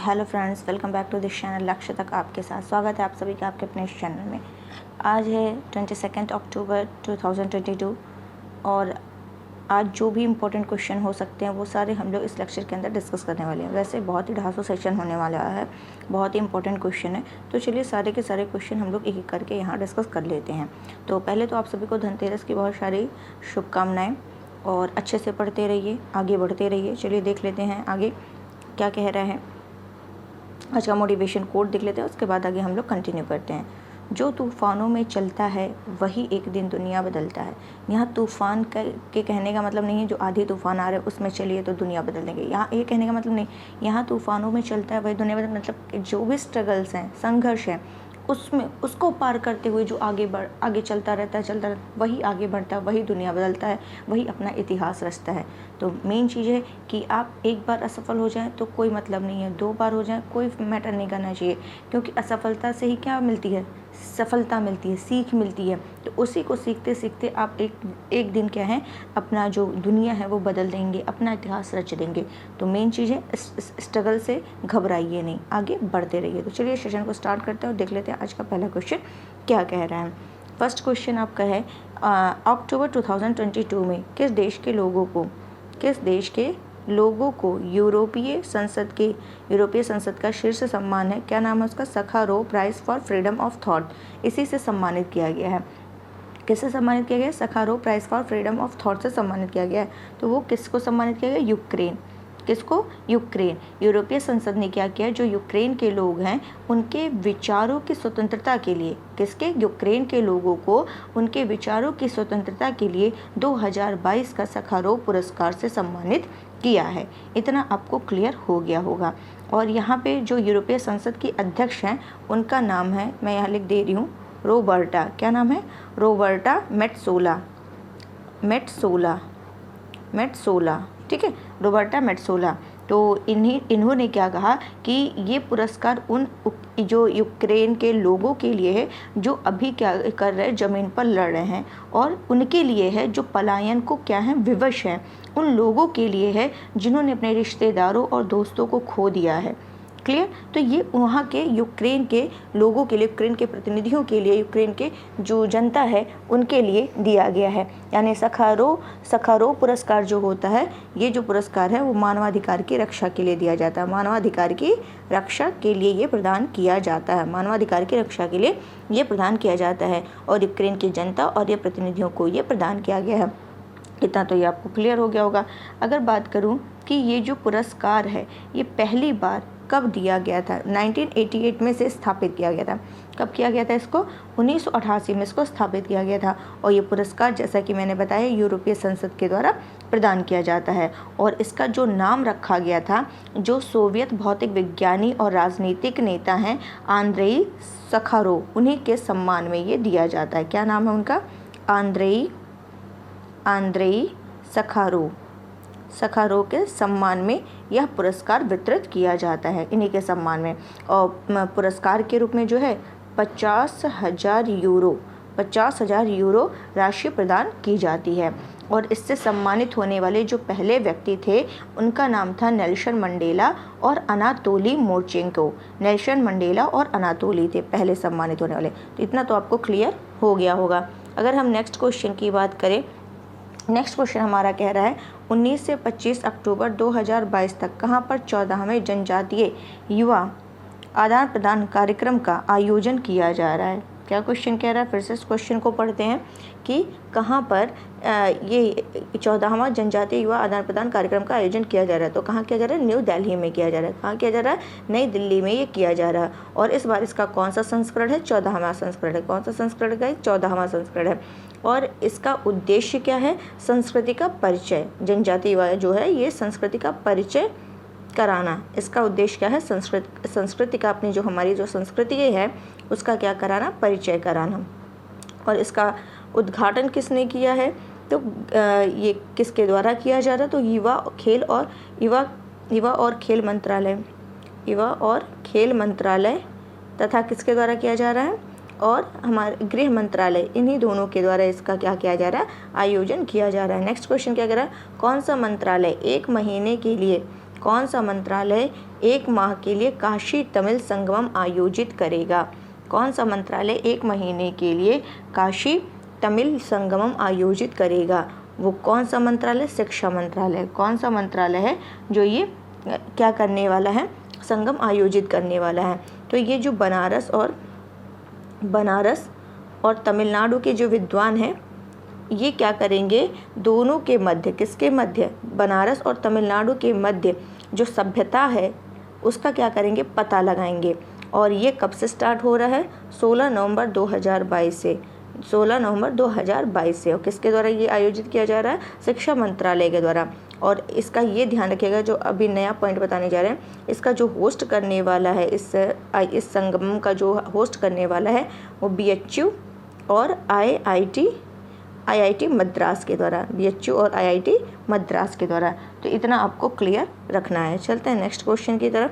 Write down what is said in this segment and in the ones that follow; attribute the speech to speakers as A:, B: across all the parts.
A: Hello friends, welcome back to this channel. लक्ष्य तक आपके साथ स्वागत है आप सभी का आपके अपने इस चैनल में। आज है 22 अक्टूबर 2022 और आज जो भी इम्पोर्टेंट क्वेश्चन हो सकते हैं वो सारे हम लोग इस लेक्चर के अंदर डिस्कस करने वाले हैं। वैसे बहुत ही ढासू सेशन होने वाला है, बहुत ही इंपॉर्टेंट क्वेश्चन है, तो चलिए सारे के सारे क्वेश्चन हम लोग एक एक करके यहाँ डिस्कस कर लेते हैं। तो पहले तो आप सभी को धनतेरस की बहुत सारी शुभकामनाएँ और अच्छे से पढ़ते रहिए, आगे बढ़ते रहिए। चलिए देख लेते हैं आगे क्या कह रहा है। आज का मोटिवेशन कोट देख लेते हैं, उसके बाद आगे हम लोग कंटिन्यू करते हैं। जो तूफ़ानों में चलता है वही एक दिन दुनिया बदलता है। यहाँ तूफ़ान के कहने का मतलब नहीं है जो आधी तूफ़ान आ रहे हैं उसमें चलिए तो दुनिया बदल देंगे, यहाँ ये कहने का मतलब नहीं। यहाँ तूफ़ानों में चलता है वही दुनिया बदल, मतलब जो भी स्ट्रगल्स हैं, संघर्ष है, उसमें उसको पार करते हुए जो आगे चलता रहता है, वही आगे बढ़ता है, वही दुनिया बदलता है, वही अपना इतिहास रचता है। तो मेन चीज़ है कि आप एक बार असफल हो जाएं तो कोई मतलब नहीं है, 2 बार हो जाएं कोई मैटर नहीं करना चाहिए, क्योंकि असफलता से ही क्या मिलती है, सफलता मिलती है, सीख मिलती है। तो उसी को सीखते सीखते आप एक दिन क्या है, अपना जो दुनिया है वो बदल देंगे, अपना इतिहास रच देंगे। तो मेन चीज़ है स्ट्रगल से घबराइए नहीं, आगे बढ़ते रहिए। तो चलिए सेशन को स्टार्ट करते हैं और देख लेते हैं आज का पहला क्वेश्चन क्या कह रहा है। फर्स्ट क्वेश्चन आपका है अक्टूबर 2022 में किस देश के लोगों को यूरोपीय संसद का शीर्ष सम्मान है, क्या नाम है उसका, Sakharov prize for freedom of thought, इसी से सम्मानित किया गया है। किससे सम्मानित किया गया, Sakharov prize for freedom of thought से सम्मानित किया गया है। तो वो किसको सम्मानित किया गया, यूक्रेन। किसको, यूक्रेन। यूरोपीय संसद ने क्या किया, जो यूक्रेन के लोग हैं उनके विचारों की स्वतंत्रता के लिए, किसके, यूक्रेन के लोगों को उनके विचारों की स्वतंत्रता के लिए 2022 का सखारोव पुरस्कार से सम्मानित किया है। इतना आपको क्लियर हो गया होगा। और यहाँ पे जो यूरोपीय संसद की अध्यक्ष हैं उनका नाम है, मैं यहाँ लिख दे रही हूँ, रॉबर्टा, क्या नाम है, रॉबर्टा मेट्सोला, ठीक है, रॉबर्टा मेट्सोला। तो इन्होंने क्या कहा कि ये पुरस्कार उन जो यूक्रेन के लोगों के लिए है जो अभी क्या कर रहे हैं, ज़मीन पर लड़ रहे हैं, और उनके लिए है जो पलायन को क्या है, विवश है, उन लोगों के लिए है जिन्होंने अपने रिश्तेदारों और दोस्तों को खो दिया है। क्लियर। तो ये वहाँ के यूक्रेन के लोगों के लिए, यूक्रेन के प्रतिनिधियों के लिए, यूक्रेन के जो जनता है उनके लिए दिया गया है। यानी सखारोव पुरस्कार जो होता है, ये जो पुरस्कार है वो मानवाधिकार की रक्षा के लिए दिया जाता है, मानवाधिकार की रक्षा के लिए ये प्रदान किया जाता है, मानवाधिकार की रक्षा के लिए ये प्रदान किया जाता है, और यूक्रेन की जनता और ये प्रतिनिधियों को ये प्रदान किया गया है। इतना तो ये आपको क्लियर हो गया होगा। अगर बात करूँ कि ये जो पुरस्कार है ये पहली बार कब दिया गया था, 1988 में से स्थापित किया गया था। कब किया गया था इसको, 1988 में इसको स्थापित किया गया था। और ये पुरस्कार जैसा कि मैंने बताया यूरोपीय संसद के द्वारा प्रदान किया जाता है। और इसका जो नाम रखा गया था, जो सोवियत भौतिक विज्ञानी और राजनीतिक नेता हैं आंद्रेई सखारोव, उन्हीं के सम्मान में ये दिया जाता है। क्या नाम है उनका, आंद्रेई सखारोव के सम्मान में यह पुरस्कार वितरित किया जाता है, इन्हीं के सम्मान में। और पुरस्कार के रूप में जो है 50,000 यूरो राशि प्रदान की जाती है। और इससे सम्मानित होने वाले जो पहले व्यक्ति थे उनका नाम था नेल्सन मंडेला और अनातोली मोरचेंको। नेल्सन मंडेला और अनातोली थे पहले सम्मानित होने वाले। तो इतना तो आपको क्लियर हो गया होगा। अगर हम नेक्स्ट क्वेश्चन की बात करें, नेक्स्ट क्वेश्चन हमारा कह रहा है 19 से 25 अक्टूबर 2022 तक कहाँ पर 14वें जनजातीय युवा आदान प्रदान कार्यक्रम का आयोजन किया जा रहा है। क्या क्वेश्चन कह रहा है, फिर से इस क्वेश्चन को पढ़ते हैं कि कहाँ पर ये 14वां जनजातीय युवा आदान प्रदान कार्यक्रम का आयोजन किया जा रहा है। तो कहाँ किया जा रहा है, न्यू दिल्ली में किया जा रहा है। कहाँ किया जा रहा है, नई दिल्ली में ये किया जा रहा है। और इस बार इसका कौन सा संस्करण है, 14वां संस्करण है। कौन सा संस्करण का, 14वां संस्करण है। और इसका उद्देश्य क्या है, संस्कृति का परिचय, जनजातीय युवा जो है ये संस्कृति का परिचय कराना। इसका उद्देश्य क्या है, संस्कृति का, अपनी जो हमारी जो संस्कृति है उसका क्या कराना, परिचय कराना। और इसका उद्घाटन किसने किया है, तो ये किसके द्वारा किया जा रहा है, तो युवा और खेल मंत्रालय तथा किसके द्वारा किया जा रहा है, और हमारे गृह मंत्रालय, इन्हीं दोनों के द्वारा इसका क्या किया जा रहा है, आयोजन किया जा रहा है। नेक्स्ट क्वेश्चन क्या कर रहा है, कौन सा मंत्रालय 1 महीने के लिए कौन सा मंत्रालय 1 माह के लिए काशी तमिल संगमम आयोजित करेगा? कौन सा मंत्रालय 1 महीने के लिए काशी तमिल संगमम आयोजित करेगा? वो कौन सा मंत्रालय? शिक्षा मंत्रालय। कौन सा मंत्रालय है जो ये क्या करने वाला है? संगम आयोजित करने वाला है। तो ये जो बनारस और तमिलनाडु के जो विद्वान हैं ये क्या करेंगे? दोनों के मध्य, किसके मध्य? बनारस और तमिलनाडु के मध्य जो सभ्यता है उसका क्या करेंगे? पता लगाएंगे। और ये कब से स्टार्ट हो रहा है? 16 नवंबर 2022 से। 16 नवंबर 2022 से। और किसके द्वारा ये आयोजित किया जा रहा है? शिक्षा मंत्रालय के द्वारा। और इसका ये ध्यान रखिएगा, जो अभी नया पॉइंट बताने जा रहे हैं, इसका जो होस्ट करने वाला है, इस संगम का जो होस्ट करने वाला है वो BHU और IIT मद्रास के द्वारा। BHU और IIT मद्रास के द्वारा। तो इतना आपको क्लियर रखना है। चलते हैं नेक्स्ट क्वेश्चन की तरफ।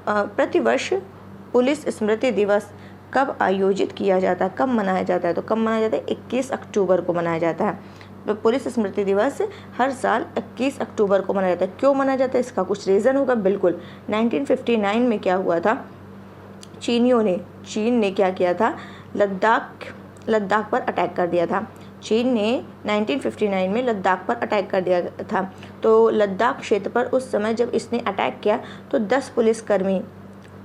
A: प्रतिवर्ष पुलिस स्मृति दिवस कब आयोजित किया जाता है? कब मनाया जाता है? तो कब मनाया जाता है? 21 अक्टूबर को मनाया जाता है। तो पुलिस स्मृति दिवस हर साल 21 अक्टूबर को मनाया जाता है। क्यों मनाया जाता है? इसका कुछ रीज़न होगा। बिल्कुल 1959 में क्या हुआ था? चीन ने क्या किया था? लद्दाख पर अटैक कर दिया था। चीन ने 1959 में लद्दाख पर अटैक कर दिया था। तो लद्दाख क्षेत्र पर उस समय जब इसने अटैक किया तो 10 पुलिसकर्मी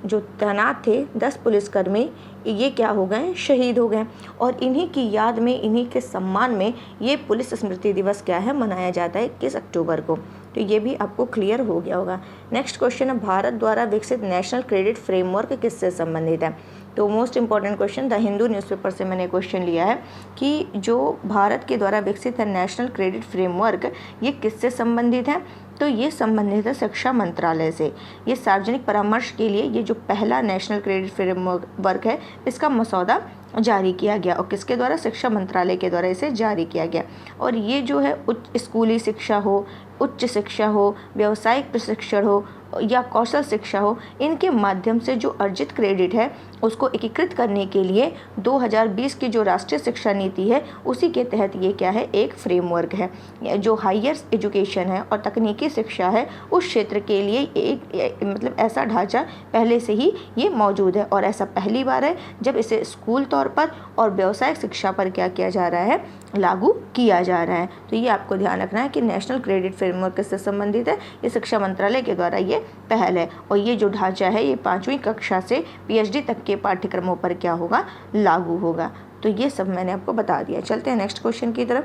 A: जो तैनात थे, 10 पुलिसकर्मी ये क्या हो गए? शहीद हो गए। और इन्हीं की याद में, इन्हीं के सम्मान में ये पुलिस स्मृति दिवस क्या है? मनाया जाता है 21 अक्टूबर को। तो ये भी आपको क्लियर हो गया होगा। नेक्स्ट क्वेश्चन है, भारत द्वारा विकसित नेशनल क्रेडिट फ्रेमवर्क किससे संबंधित है? तो most important question the Hindu newspaper से मैंने क्वेश्चन लिया है कि जो भारत के द्वारा विकसित है नेशनल क्रेडिट फ्रेमवर्क, ये किससे संबंधित है? तो ये संबंधित है शिक्षा मंत्रालय से। ये सार्वजनिक परामर्श के लिए ये जो पहला नेशनल क्रेडिट फ्रेमवर्क है इसका मसौदा जारी किया गया। और किसके द्वारा? शिक्षा मंत्रालय के द्वारा इसे जारी किया गया। और ये जो है उच्च स्कूली शिक्षा हो, उच्च शिक्षा हो, व्यावसायिक प्रशिक्षण हो या कौशल शिक्षा हो, इनके माध्यम से जो अर्जित क्रेडिट है उसको एकीकृत करने के लिए 2020 की जो राष्ट्रीय शिक्षा नीति है उसी के तहत ये क्या है? एक फ्रेमवर्क है। जो हायर एजुकेशन है और तकनीकी शिक्षा है उस क्षेत्र के लिए एक मतलब ऐसा ढांचा पहले से ही ये मौजूद है। और ऐसा पहली बार है जब इसे स्कूल तौर पर और व्यावसायिक शिक्षा पर क्या किया जा रहा है? लागू किया जा रहा है। तो ये आपको ध्यान रखना है कि नेशनल क्रेडिट फ्रेमवर्क किससे संबंधित है? ये शिक्षा मंत्रालय के द्वारा ये पहल है। और ये जो ढांचा है ये 5वीं कक्षा से PhD तक के पाठ्यक्रमों पर क्या होगा? लागू होगा। तो ये सब मैंने आपको बता दिया। चलते हैं नेक्स्ट क्वेश्चन की तरफ।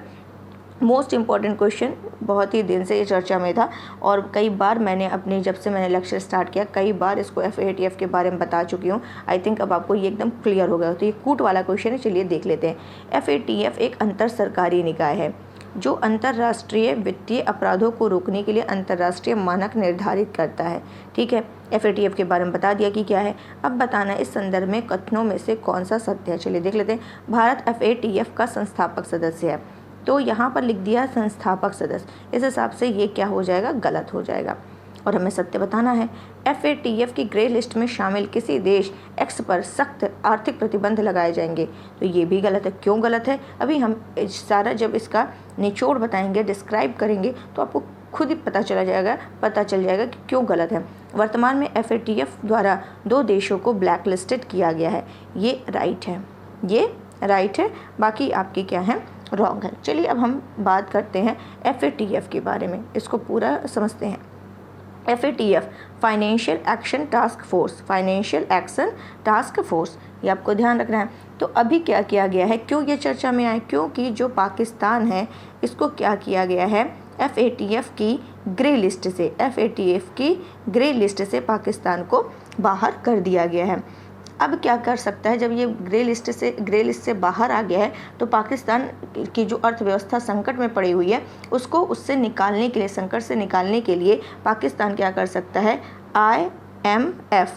A: मोस्ट इम्पॉर्टेंट क्वेश्चन, बहुत ही दिन से ये चर्चा में था और कई बार मैंने अपने जब से मैंने लेक्चर स्टार्ट किया कई बार इसको FATF के बारे में बता चुकी हूँ। आई थिंक अब आपको ये एकदम क्लियर हो गया। तो ये कूट वाला क्वेश्चन है, चलिए देख लेते हैं। FATF एक अंतर सरकारी निकाय है जो अंतर्राष्ट्रीय वित्तीय अपराधों को रोकने के लिए अंतर्राष्ट्रीय मानक निर्धारित करता है। ठीक है, FATF के बारे में बता दिया कि क्या है। अब बताना इस संदर्भ में कथनों में से कौन सा सत्य है। चलिए देख लेते हैं। भारत FATF का संस्थापक सदस्य है। तो यहाँ पर लिख दिया संस्थापक सदस्य, इस हिसाब से ये क्या हो जाएगा? गलत हो जाएगा। और हमें सत्य बताना है। FATF की ग्रे लिस्ट में शामिल किसी देश X पर सख्त आर्थिक प्रतिबंध लगाए जाएंगे। तो ये भी गलत है। क्यों गलत है? अभी हम सारा जब इसका निचोड़ बताएंगे, डिस्क्राइब करेंगे तो आपको खुद ही पता चल जाएगा कि क्यों गलत है। वर्तमान में FATF द्वारा 2 देशों को ब्लैक लिस्टेड किया गया है। ये राइट है, बाकी आपकी क्या है? रॉन्ग है। चलिए अब हम बात करते हैं FATF के बारे में, इसको पूरा समझते हैं। FATF financial action task force, ये आपको ध्यान रखना है। तो अभी क्या किया गया है? क्यों ये चर्चा में आए? क्योंकि जो पाकिस्तान है इसको क्या किया गया है? FATF की ग्रे लिस्ट से पाकिस्तान को बाहर कर दिया गया है। अब क्या कर सकता है? जब ये ग्रे लिस्ट से बाहर आ गया है तो पाकिस्तान की जो अर्थव्यवस्था संकट में पड़ी हुई है उसको उससे निकालने के लिए, संकट से निकालने के लिए पाकिस्तान क्या कर सकता है? IMF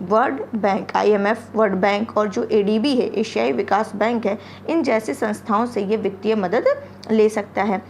A: वर्ल्ड बैंक और जो ADB है, एशियाई विकास बैंक है, इन जैसे संस्थाओं से ये वित्तीय मदद ले सकता है।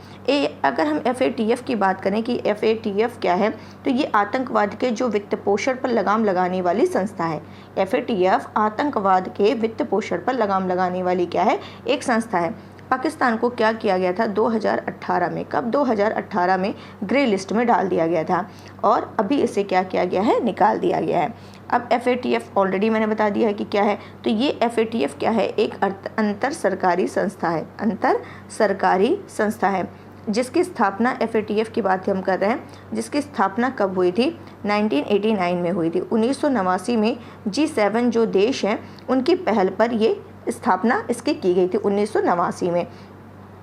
A: अगर हम FATF की बात करें कि FATF क्या है, तो ये आतंकवाद के जो वित्त पोषण पर लगाम लगाने वाली संस्था है। FATF आतंकवाद के वित्त पोषण पर लगाम लगाने वाली क्या है? एक संस्था है। पाकिस्तान को क्या किया गया था 2018 में, कब 2018 में ग्रे लिस्ट में डाल दिया गया था और अभी इसे क्या किया गया है, निकाल दिया गया है। अब FATF ऑलरेडी मैंने बता दिया है कि क्या है, तो ये FATF क्या है, एक अंतर सरकारी संस्था है, अंतर सरकारी संस्था है जिसकी स्थापना FATF की बात हम कर रहे हैं, जिसकी स्थापना कब हुई थी, 1989 में हुई थी। 1989 में G7 जो देश हैं उनकी पहल पर ये स्थापना इसकी की गई थी 1989 में।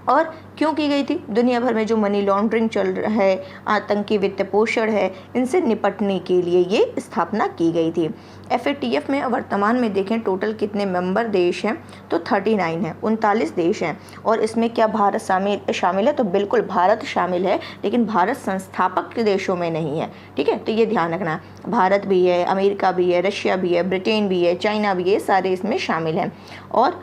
A: और क्यों की गई थी, दुनिया भर में जो मनी लॉन्ड्रिंग चल रहा है, आतंकी वित्त पोषण है, इनसे निपटने के लिए ये स्थापना की गई थी। FATF में वर्तमान में देखें टोटल कितने मेंबर देश हैं, तो 39 हैं, 39 देश हैं। और इसमें क्या भारत शामिल है, तो बिल्कुल भारत शामिल है, लेकिन भारत संस्थापक देशों में नहीं है। ठीक है, तो ये ध्यान रखना, भारत भी है, अमेरिका भी है, रशिया भी है, ब्रिटेन भी है, चाइना भी है, सारे इसमें शामिल हैं। और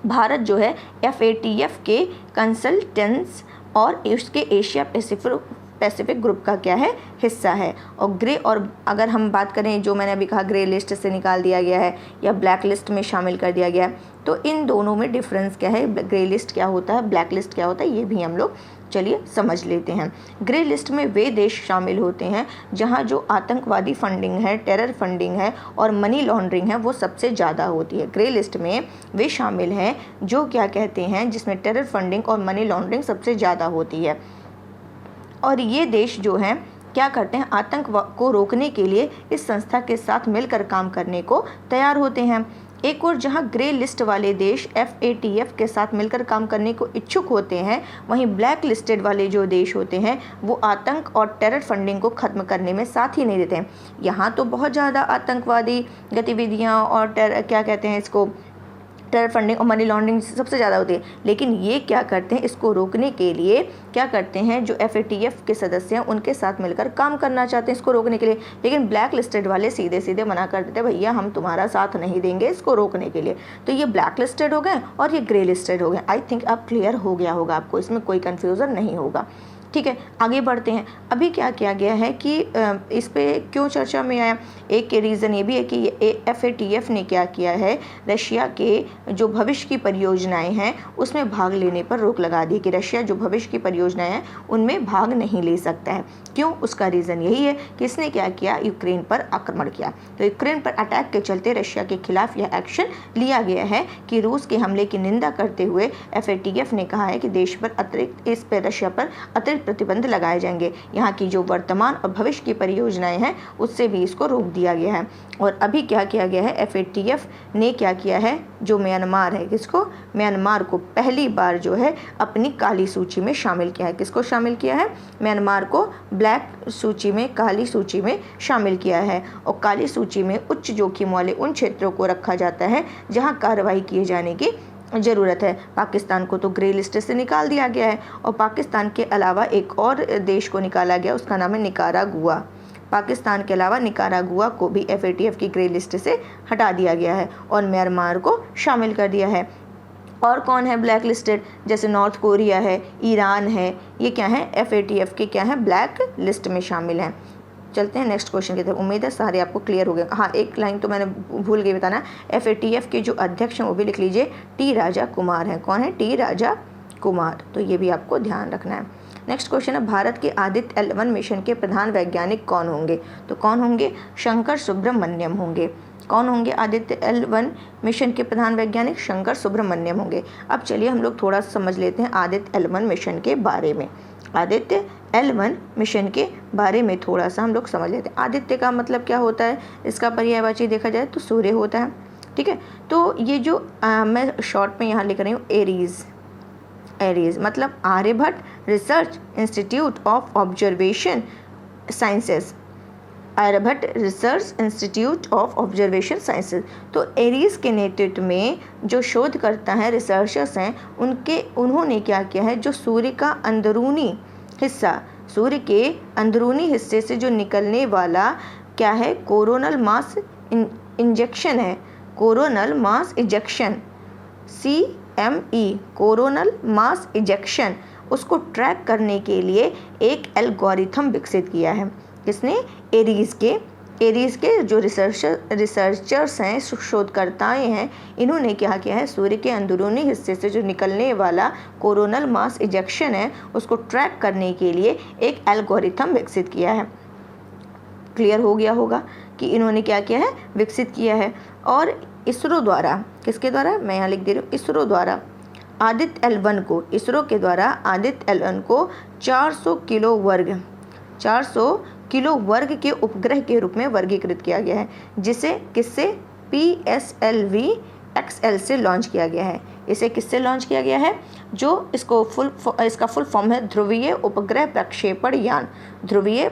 A: भारत जो है FATF के कंसल्टेंट्स और उसके एशिया पैसिफिक ग्रुप का क्या है, हिस्सा है। और ग्रे, और अगर हम बात करें जो मैंने अभी कहा ग्रे लिस्ट से निकाल दिया गया है या ब्लैक लिस्ट में शामिल कर दिया गया है, तो इन दोनों में डिफरेंस क्या है, ग्रे लिस्ट क्या होता है, ब्लैक लिस्ट क्या होता है, ये भी हम लोग चलिए समझ लेते हैं। ग्रे लिस्ट में वे देश शामिल होते हैं जहां जो आतंकवादी फंडिंग है, टेरर फंडिंग है और मनी लॉन्ड्रिंग है वो सबसे ज़्यादा होती है। ग्रे लिस्ट में वे शामिल हैं जो क्या कहते हैं, जिसमें टेरर फंडिंग और मनी लॉन्ड्रिंग सबसे ज़्यादा होती है। और ये देश जो हैं क्या करते हैं, आतंक को रोकने के लिए इस संस्था के साथ मिलकर काम करने को तैयार होते हैं। एक और जहां ग्रे लिस्ट वाले देश FATF के साथ मिलकर काम करने को इच्छुक होते हैं, वहीं ब्लैक लिस्टेड वाले जो देश होते हैं वो आतंक और टेरर फंडिंग को ख़त्म करने में साथ ही नहीं देते हैं। यहाँ तो बहुत ज़्यादा आतंकवादी गतिविधियाँ और क्या कहते हैं इसको, टेरर फंडिंग और मनी लॉन्ड्रिंग सबसे ज़्यादा होती है, लेकिन ये क्या करते हैं, इसको रोकने के लिए क्या करते हैं, जो FATF के सदस्य हैं उनके साथ मिलकर काम करना चाहते हैं इसको रोकने के लिए। लेकिन ब्लैक लिस्टेड वाले सीधे सीधे मना कर देते हैं, भैया हम तुम्हारा साथ नहीं देंगे इसको रोकने के लिए। तो ये ब्लैक लिस्टेड हो गए और ये ग्रे लिस्टेड हो गए। आई थिंक अब क्लियर हो गया होगा आपको, इसमें कोई कन्फ्यूज़न नहीं होगा। ठीक है, आगे बढ़ते हैं। अभी क्या किया गया है कि इस पे क्यों चर्चा में आया, एक के रीज़न ये भी है कि FATF ने क्या किया है, रशिया के जो भविष्य की परियोजनाएं हैं उसमें भाग लेने पर रोक लगा दी कि रशिया जो भविष्य की परियोजनाएं हैं उनमें भाग नहीं ले सकता है। क्यों, उसका रीज़न यही है कि इसने क्या किया, यूक्रेन पर आक्रमण किया। तो यूक्रेन पर अटैक के चलते रशिया के खिलाफ यह एक्शन लिया गया है कि रूस के हमले की निंदा करते हुए FATF ने कहा है कि देश पर अतिरिक्त, इस पर रशिया पर अतिरिक्त प्रतिबंध लगाए जाएंगे। यहाँ की जो वर्तमान और भविष्य की परियोजनाएं हैं उससे भी इसको रोक दिया गया है। और अभी क्या किया गया है, FATF ने क्या किया है, जो म्यांमार है, किसको, म्यांमार को पहली बार जो है अपनी काली सूची में शामिल किया है। किसको शामिल किया है, म्यांमार को ब्लैक सूची में, काली सूची में शामिल किया है। और काली सूची में उच्च जोखिम वाले उन क्षेत्रों को रखा जाता है जहाँ कार्रवाई किए जाने की ज़रूरत है। पाकिस्तान को तो ग्रे लिस्ट से निकाल दिया गया है और पाकिस्तान के अलावा एक और देश को निकाला गया, उसका नाम है निकारागुआ। पाकिस्तान के अलावा निकारागुआ को भी FATF की ग्रे लिस्ट से हटा दिया गया है और म्यांमार को शामिल कर दिया है। और कौन है ब्लैक लिस्टेड, जैसे नॉर्थ कोरिया है, ईरान है, ये क्या है, FATF के क्या है, ब्लैक लिस्ट में शामिल हैं। चलते हैं नेक्स्ट क्वेश्चन की तरफ। उम्मीद है सारे आपको क्लियर हो गए। हाँ, एक लाइन तो मैंने भूल गई बताना, FATF के जो अध्यक्ष हैं वो भी लिख लीजिए, T राजा कुमार हैं। कौन है, T राजा कुमार, तो ये भी आपको ध्यान रखना है। नेक्स्ट क्वेश्चन है, भारत के आदित्य L1 मिशन के प्रधान वैज्ञानिक कौन होंगे, तो कौन होंगे, शंकर सुब्रमण्यम होंगे। कौन होंगे आदित्य L1 मिशन के प्रधान वैज्ञानिक, शंकर सुब्रमण्यम होंगे। अब चलिए हम लोग थोड़ा समझ लेते हैं आदित्य L1 मिशन के बारे में। आदित्य L1 मिशन के बारे में थोड़ा सा हम लोग समझ लेते हैं। आदित्य का मतलब क्या होता है, इसका पर्यायवाची देखा जाए तो सूर्य होता है। ठीक है, तो ये जो मैं शॉर्ट में यहाँ लिख रही हूँ एरीज मतलब Aryabhatta research institute of observation sciences, Aryabhatta research institute of observation sciences. तो एरीज के नेतृत्व में जो शोधकर्ता हैं, रिसर्चर्स हैं, उन्होंने क्या किया है, जो सूर्य का अंदरूनी हिस्सा, सूर्य के अंदरूनी हिस्से से जो निकलने वाला क्या है, कोरोनल मास इंजेक्शन है, coronal mass ejection, CME, coronal mass ejection, उसको ट्रैक करने के लिए एक एल्गोरिथम विकसित किया है। किसने, एरीज के एरीज के जो रिसर्चर्स हैं, शोधकर्ताएं हैं, इन्होंने क्या किया है, सूर्य के अंदरूनी हिस्से से जो निकलने वाला कोरोनल मास इजेक्शन है उसको ट्रैक करने के लिए एक एल्गोरिथम विकसित किया है। क्लियर हो गया होगा कि इन्होंने क्या किया है, विकसित किया है। और इसरो द्वारा, किसके द्वारा, मैं यहाँ लिख दे रही हूँ, इसरो द्वारा आदित्य L1 को, इसरो के द्वारा आदित्य L1 को 400 किलो वर्ग के उपग्रह के रूप में वर्गीकृत किया गया है, जिसे किससे, PSLV XL से लॉन्च किया गया है। इसे किससे लॉन्च किया गया है, जो इसका फुल फॉर्म है ध्रुवीय उपग्रह प्रक्षेपण यान, ध्रुवीय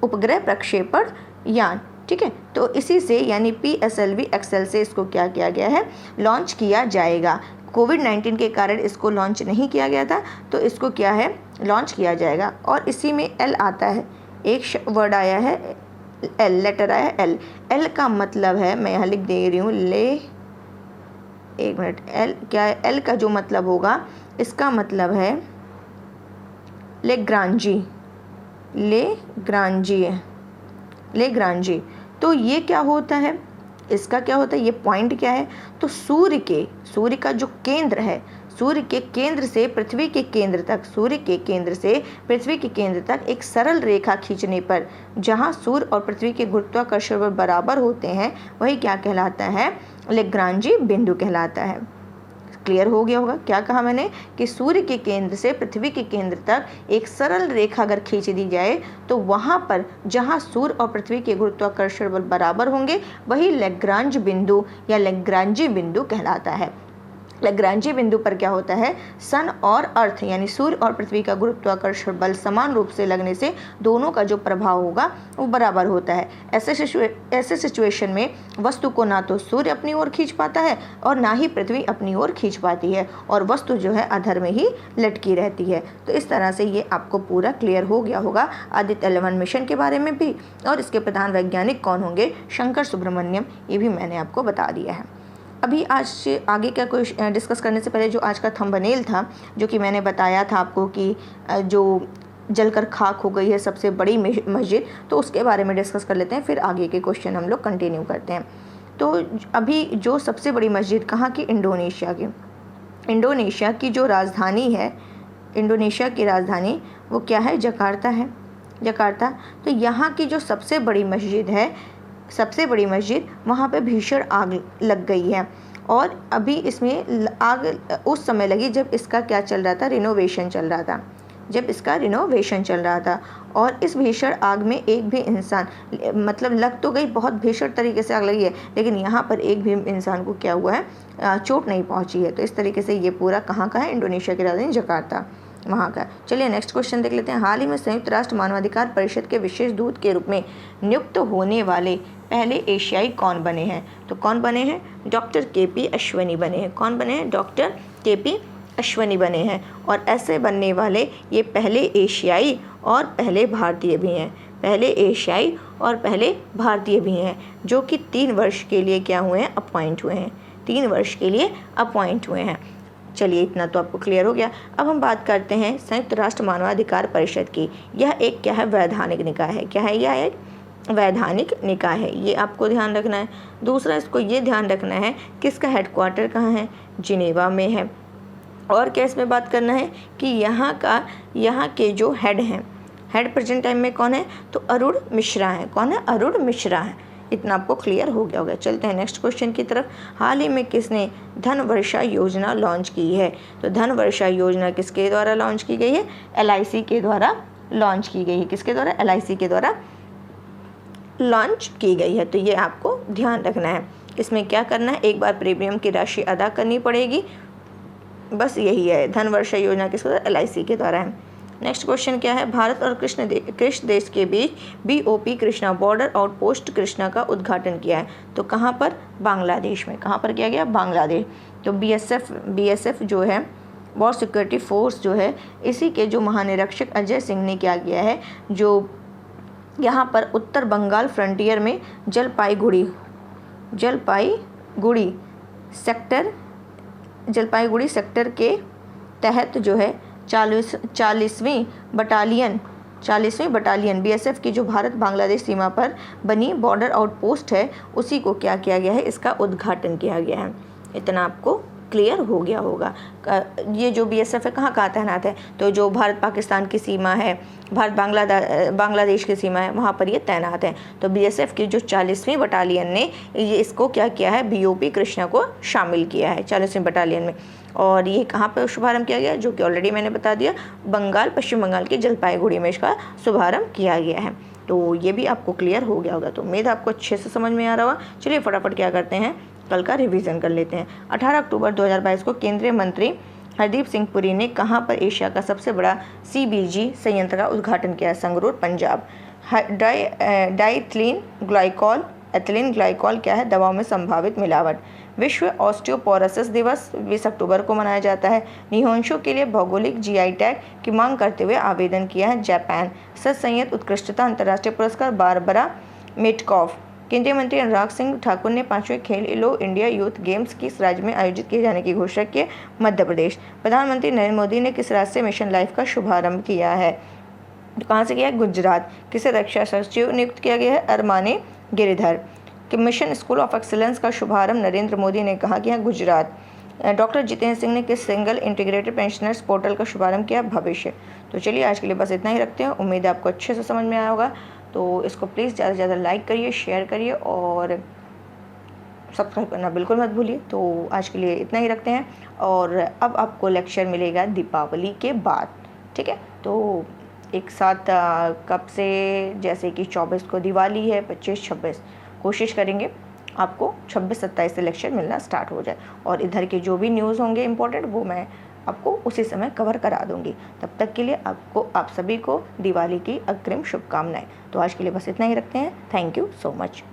A: उपग्रह प्रक्षेपण यान। ठीक है, तो इसी से यानी PSLV XL से इसको क्या किया गया है, लॉन्च किया जाएगा। कोविड-19 के कारण इसको लॉन्च नहीं किया गया था, तो इसको क्या है, लॉन्च किया जाएगा। और इसी में L आता है, एक वर्ड आया है L, लेटर आया है L। L का मतलब है, मैं यहाँ लिख दे रही हूँ, एक मिनट, L क्या है, L का जो मतलब होगा, इसका मतलब है लेग्रांजी। तो ये क्या होता है, इसका क्या होता है, ये पॉइंट क्या है, तो सूर्य का जो केंद्र है, सूर्य के केंद्र से पृथ्वी के केंद्र तक, सूर्य के केंद्र से पृथ्वी के केंद्र तक एक सरल रेखा खींचने पर जहां सूर्य और पृथ्वी के गुरुत्वाकर्षण बल बराबर होते हैं, वही क्या कहलाता है, लेग्रांजी बिंदु कहलाता है। क्लियर हो गया होगा, क्या कहा मैंने, कि सूर्य के केंद्र से पृथ्वी के केंद्र तक एक सरल रेखा अगर खींच दी जाए तो वहां पर जहां सूर्य और पृथ्वी के गुरुत्वाकर्षण बल बराबर होंगे वही लेग्रांज बिंदु या लेग्रांजी बिंदु कहलाता है। लेग्रांजी बिंदु पर क्या होता है, सन और अर्थ यानी सूर्य और पृथ्वी का गुरुत्वाकर्षण बल समान रूप से लगने से दोनों का जो प्रभाव होगा वो बराबर होता है। ऐसे सिचुएशन में वस्तु को ना तो सूर्य अपनी ओर खींच पाता है और ना ही पृथ्वी अपनी ओर खींच पाती है, और वस्तु जो है अधर में ही लटकी रहती है। तो इस तरह से ये आपको पूरा क्लियर हो गया होगा आदित्य L1 मिशन के बारे में भी, और इसके प्रधान वैज्ञानिक कौन होंगे, शंकर सुब्रमण्यम, ये भी मैंने आपको बता दिया है। अभी आज से आगे क्या कोई डिस्कस करने से पहले जो आज का थंबनेल था, जो कि मैंने बताया था आपको कि जो जलकर खाक हो गई है सबसे बड़ी मस्जिद, तो उसके बारे में डिस्कस कर लेते हैं, फिर आगे के क्वेश्चन हम लोग कंटिन्यू करते हैं। तो अभी जो सबसे बड़ी मस्जिद कहाँ की, इंडोनेशिया की जो राजधानी है, इंडोनेशिया की राजधानी वो क्या है, जकार्ता। तो यहाँ की जो सबसे बड़ी मस्जिद वहाँ पे भीषण आग लग गई है, और अभी इसमें आग उस समय लगी जब इसका क्या चल रहा था, रिनोवेशन चल रहा था। और इस भीषण आग में एक भी इंसान, मतलब लग तो गई, बहुत भीषण तरीके से आग लगी है, लेकिन यहाँ पर एक भी इंसान को क्या हुआ है, चोट नहीं पहुँची है। तो इस तरीके से ये पूरा कहाँ का है, इंडोनेशिया की राजधानी जकार्ता वहाँ का। चलिए नेक्स्ट क्वेश्चन देख लेते हैं। हाल ही में संयुक्त राष्ट्र मानवाधिकार परिषद के विशेष दूत के रूप में नियुक्त होने वाले पहले एशियाई कौन बने हैं, तो कौन बने हैं, डॉक्टर KP अश्वनी बने हैं। कौन बने हैं, डॉक्टर KP अश्वनी बने हैं। और ऐसे बनने वाले ये पहले एशियाई और पहले भारतीय भी हैं, जो कि 3 वर्ष के लिए क्या हुए हैं, अपॉइंट हुए हैं। चलिए इतना तो आपको क्लियर हो गया। अब हम बात करते हैं संयुक्त राष्ट्र मानवाधिकार परिषद की। यह एक क्या है, वैधानिक निकाय है। क्या है, यह एक वैधानिक निकाय है, ये आपको ध्यान रखना है। दूसरा, इसको ये ध्यान रखना है कि इसका हेडक्वार्टर कहाँ है, जिनेवा में है। और क्या इसमें बात करना है कि यहाँ के जो हेड प्रेजेंट टाइम में कौन है, तो अरुण मिश्रा है। कौन है, अरुण मिश्रा है। इतना आपको क्लियर हो गया होगा। चलते हैं नेक्स्ट क्वेश्चन की तरफ। हाल ही में किसने धन वर्षा योजना लॉन्च की है, तो धन वर्षा योजना किसके द्वारा लॉन्च की गई है, LIC के द्वारा लॉन्च की गई है। किसके द्वारा, LIC के द्वारा लॉन्च की गई है। तो ये आपको ध्यान रखना है। इसमें क्या करना है, एक बार प्रीमियम की राशि अदा करनी पड़ेगी, बस यही है। धन वर्षा योजना किसके द्वारा, LIC के द्वारा है। नेक्स्ट क्वेश्चन क्या है, भारत और कृष्ण देश के बीच BOP Krishna border outpost Krishna का उद्घाटन किया है, तो कहाँ पर, बांग्लादेश में। कहाँ पर किया गया, बांग्लादेश। तो BSF जो है, बॉर्डर सिक्योरिटी फोर्स जो है, इसी के जो महानिरीक्षक अजय सिंह ने क्या किया है, जो यहाँ पर उत्तर बंगाल फ्रंटियर में जलपाईगुड़ी सेक्टर के तहत जो है 40वीं 40वीं बटालियन बीएसएफ की जो भारत बांग्लादेश सीमा पर बनी बॉर्डर आउटपोस्ट है उसी को क्या किया गया है, इसका उद्घाटन किया गया है। इतना आपको क्लियर हो गया होगा। ये जो बीएसएफ है कहाँ तैनात है, तो जो भारत पाकिस्तान की सीमा है, भारत बांग्लादेश की सीमा है, वहाँ पर ये तैनात है। तो बीएसएफ की जो 40वीं बटालियन ने ये इसको क्या किया है, बीओपी कृष्णा को शामिल किया है 40वीं बटालियन में। और ये कहाँ पर शुभारंभ किया गया, जो कि ऑलरेडी मैंने बता दिया, पश्चिम बंगाल के जलपाईगुड़ी में इसका शुभारंभ किया गया है। तो ये भी आपको क्लियर हो गया होगा। तो उम्मीद आपको अच्छे से समझ में आ रहा होगा। चलिए फटाफट क्या करते हैं, कल का रिवीजन कर लेते हैं। 18 अक्टूबर 2022 को केंद्रीय मंत्री हरदीप सिंह पुरी ने कहाँ पर एशिया का सबसे बड़ा सीबीजी संयंत्र का उद्घाटन किया, Sangrur Punjab. Diethylene glycol ethylene glycol क्या है, दवाओं में संभावित मिलावट। विश्व ऑस्टियोपोरोसिस दिवस 20 अक्टूबर को मनाया जाता है। निहोंशो के लिए भौगोलिक जीआई टैग की मांग करते हुए आवेदन किया है जापान। सत्संगीत उत्कृष्टता अंतर्राष्ट्रीय पुरस्कार बारबरा मेटकॉफ। केंद्रीय मंत्री अनुराग सिंह ठाकुर ने 5वें खेलो इंडिया यूथ गेम्स किस राज्य में आयोजित किए जाने की घोषणा की, मध्य प्रदेश। प्रधानमंत्री नरेंद्र मोदी ने किस राज्य से मिशन लाइफ का शुभारंभ किया है, कहाँ से किया है, गुजरात। किसे रक्षा सचिव नियुक्त किया गया है, अरमाने गिरिधर। कि मिशन स्कूल ऑफ एक्सीलेंस का शुभारंभ नरेंद्र मोदी ने कहा किया, गुजरात। डॉक्टर जितेंद्र सिंह ने किस सिंगल इंटीग्रेटेड पेंशनर्स पोर्टल का शुभारंभ किया, भविष्य। तो चलिए आज के लिए बस इतना ही रखते हैं। उम्मीद है आपको अच्छे से समझ में आया होगा। तो इसको प्लीज़ ज़्यादा से ज़्यादा लाइक करिए, शेयर करिए और सब्सक्राइब करना बिल्कुल मत भूलिए। तो आज के लिए इतना ही रखते हैं और अब आपको लेक्चर मिलेगा दीपावली के बाद, ठीक है। तो एक साथ कब से, जैसे कि 24 को दिवाली है, 25-26 कोशिश करेंगे आपको 26-27 से लेक्चर मिलना स्टार्ट हो जाए। और इधर के जो भी न्यूज़ होंगे इम्पोर्टेंट वो मैं आपको उसी समय कवर करा दूंगी। तब तक के लिए आप सभी को दिवाली की अग्रिम शुभकामनाएं। तो आज के लिए बस इतना ही रखते हैं। Thank you so much.